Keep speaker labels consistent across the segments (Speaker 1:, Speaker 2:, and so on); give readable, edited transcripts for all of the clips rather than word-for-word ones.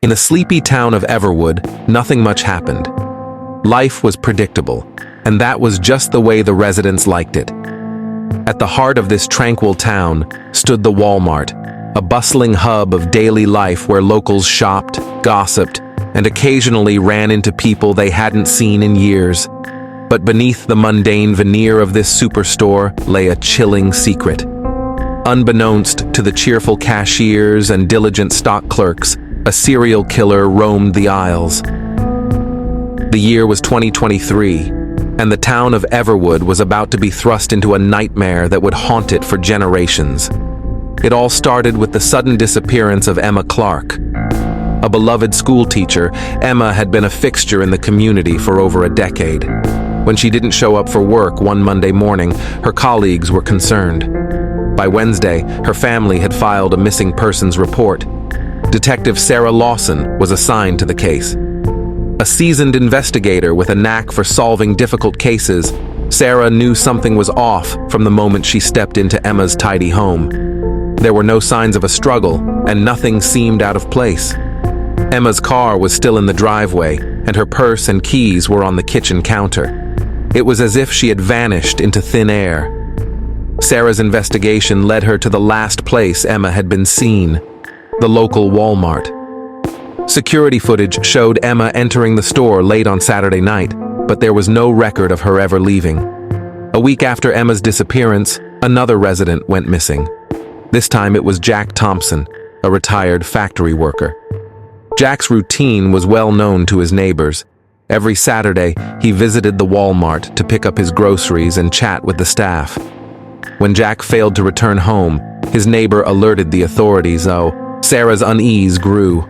Speaker 1: In the sleepy town of Everwood, nothing much happened. Life was predictable, and that was just the way the residents liked it. At the heart of this tranquil town stood the Walmart, a bustling hub of daily life where locals shopped, gossiped, and occasionally ran into people they hadn't seen in years. But beneath the mundane veneer of this superstore lay a chilling secret. Unbeknownst to the cheerful cashiers and diligent stock clerks, a serial killer roamed the aisles. The year was 2023, and the town of Everwood was about to be thrust into a nightmare that would haunt it for generations. It all started with the sudden disappearance of Emma Clark. A beloved schoolteacher, Emma had been a fixture in the community for over a decade. When she didn't show up for work one Monday morning, her colleagues were concerned. By Wednesday, her family had filed a missing persons report. Detective Sarah Lawson was assigned to the case. A seasoned investigator with a knack for solving difficult cases, Sarah knew something was off from the moment she stepped into Emma's tidy home. There were no signs of a struggle, and nothing seemed out of place. Emma's car was still in the driveway, and her purse and keys were on the kitchen counter. It was as if she had vanished into thin air. Sarah's investigation led her to the last place Emma had been seen, the local Walmart. Security footage showed Emma entering the store late on Saturday night, but there was no record of her ever leaving. A week after Emma's disappearance, another resident went missing. This time it was Jack Thompson, a retired factory worker. Jack's routine was well known to his neighbors. Every Saturday, he visited the Walmart to pick up his groceries and chat with the staff. When Jack failed to return home, his neighbor alerted the authorities, though Sarah's unease grew.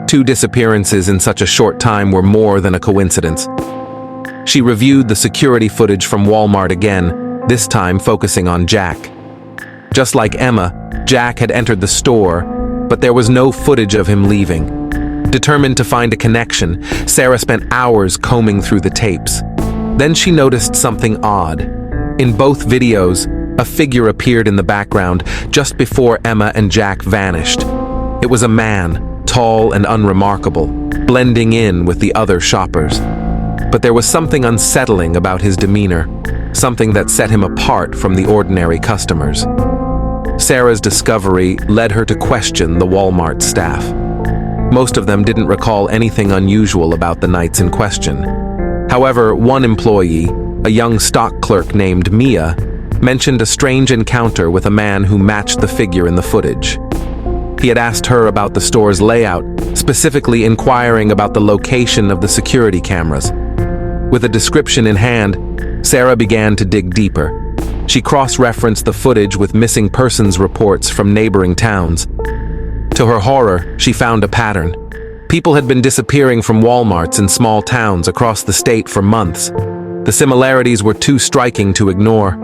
Speaker 1: 2 disappearances in such a short time were more than a coincidence. She reviewed the security footage from Walmart again, this time focusing on Jack. Just like Emma, Jack had entered the store, but there was no footage of him leaving. Determined to find a connection, Sarah spent hours combing through the tapes. Then she noticed something odd. In both videos, a figure appeared in the background just before Emma and Jack vanished. It was a man, tall and unremarkable, blending in with the other shoppers. But there was something unsettling about his demeanor, something that set him apart from the ordinary customers. Sarah's discovery led her to question the Walmart staff. Most of them didn't recall anything unusual about the nights in question. However, one employee, a young stock clerk named Mia, mentioned a strange encounter with a man who matched the figure in the footage. He had asked her about the store's layout, specifically inquiring about the location of the security cameras. With a description in hand, Sarah began to dig deeper. She cross-referenced the footage with missing persons reports from neighboring towns. To her horror, she found a pattern. People had been disappearing from Walmarts in small towns across the state for months. The similarities were too striking to ignore.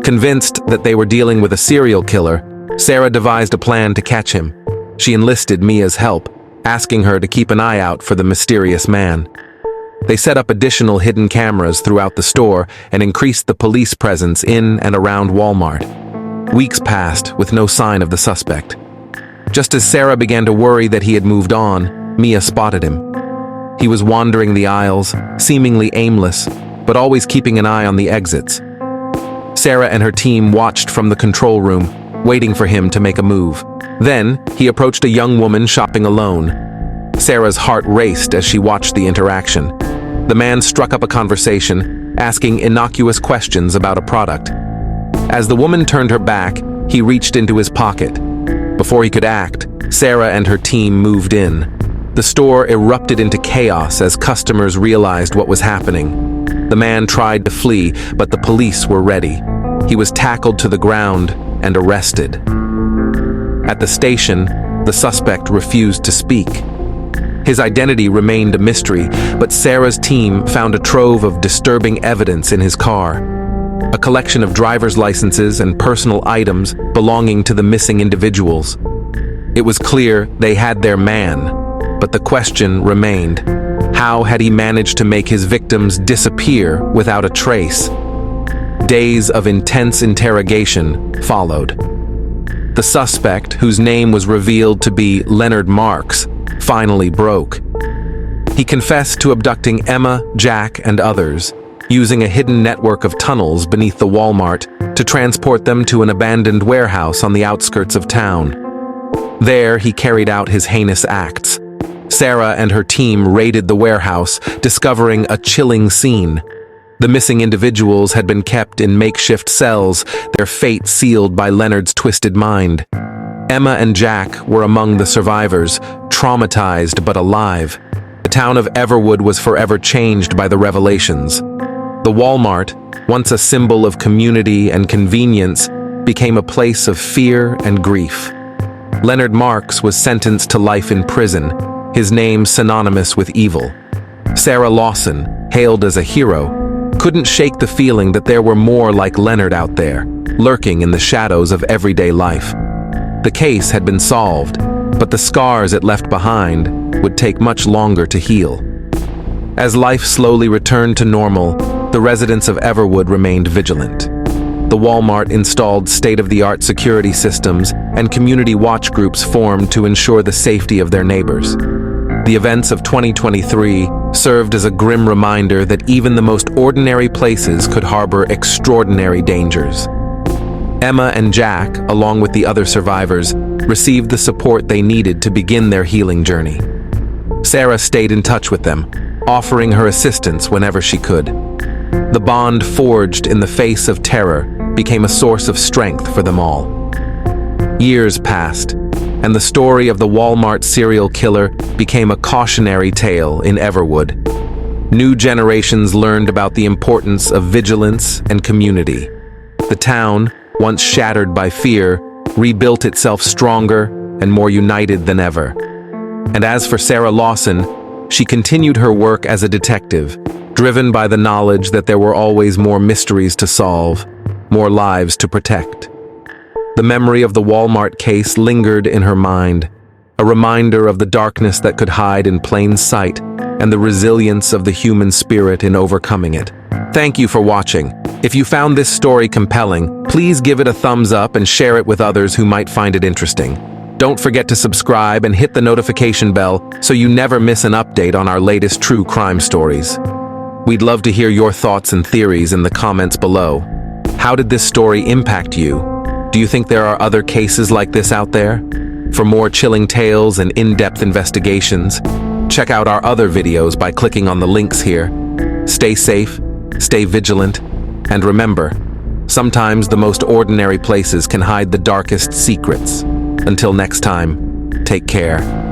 Speaker 1: Convinced that they were dealing with a serial killer, Sarah devised a plan to catch him. She enlisted Mia's help, asking her to keep an eye out for the mysterious man. They set up additional hidden cameras throughout the store and increased the police presence in and around Walmart. Weeks passed with no sign of the suspect. Just as Sarah began to worry that he had moved on, Mia spotted him. He was wandering the aisles, seemingly aimless, but always keeping an eye on the exits. Sarah and her team watched from the control room, waiting for him to make a move. Then, he approached a young woman shopping alone. Sarah's heart raced as she watched the interaction. The man struck up a conversation, asking innocuous questions about a product. As the woman turned her back, he reached into his pocket. Before he could act, Sarah and her team moved in. The store erupted into chaos as customers realized what was happening. The man tried to flee, but the police were ready. He was tackled to the ground and arrested. At the station, the suspect refused to speak. His identity remained a mystery, but Sarah's team found a trove of disturbing evidence in his car. A collection of driver's licenses and personal items belonging to the missing individuals. It was clear they had their man, but the question remained: how had he managed to make his victims disappear without a trace? Days of intense interrogation followed. The suspect, whose name was revealed to be Leonard Marks, finally broke. He confessed to abducting Emma, Jack, and others, using a hidden network of tunnels beneath the Walmart to transport them to an abandoned warehouse on the outskirts of town. There, he carried out his heinous acts. Sarah and her team raided the warehouse, discovering a chilling scene. The missing individuals had been kept in makeshift cells, their fate sealed by Leonard's twisted mind. Emma and Jack were among the survivors, traumatized but alive. The town of Everwood was forever changed by the revelations. The Walmart, once a symbol of community and convenience, became a place of fear and grief. Leonard Marks was sentenced to life in prison, his name synonymous with evil. Sarah Lawson, hailed as a hero, couldn't shake the feeling that there were more like Leonard out there, lurking in the shadows of everyday life. The case had been solved, but the scars it left behind would take much longer to heal. As life slowly returned to normal, the residents of Everwood remained vigilant. The Walmart installed state-of-the-art security systems, and community watch groups formed to ensure the safety of their neighbors. The events of 2023 served as a grim reminder that even the most ordinary places could harbor extraordinary dangers. Emma and Jack, along with the other survivors, received the support they needed to begin their healing journey. Sarah stayed in touch with them, offering her assistance whenever she could. The bond forged in the face of terror became a source of strength for them all. Years passed, and the story of the Walmart serial killer became a cautionary tale in Everwood. New generations learned about the importance of vigilance and community. The town, once shattered by fear, rebuilt itself stronger and more united than ever. And as for Sarah Lawson, she continued her work as a detective, driven by the knowledge that there were always more mysteries to solve, more lives to protect. The memory of the Walmart case lingered in her mind, a reminder of the darkness that could hide in plain sight and the resilience of the human spirit in overcoming it. Thank you for watching. If you found this story compelling, please give it a thumbs up and share it with others who might find it interesting. Don't forget to subscribe and hit the notification bell so you never miss an update on our latest true crime stories. We'd love to hear your thoughts and theories in the comments below. How did this story impact you? Do you think there are other cases like this out there? For more chilling tales and in-depth investigations, check out our other videos by clicking on the links here. Stay safe, stay vigilant, and remember, sometimes the most ordinary places can hide the darkest secrets. Until next time, take care.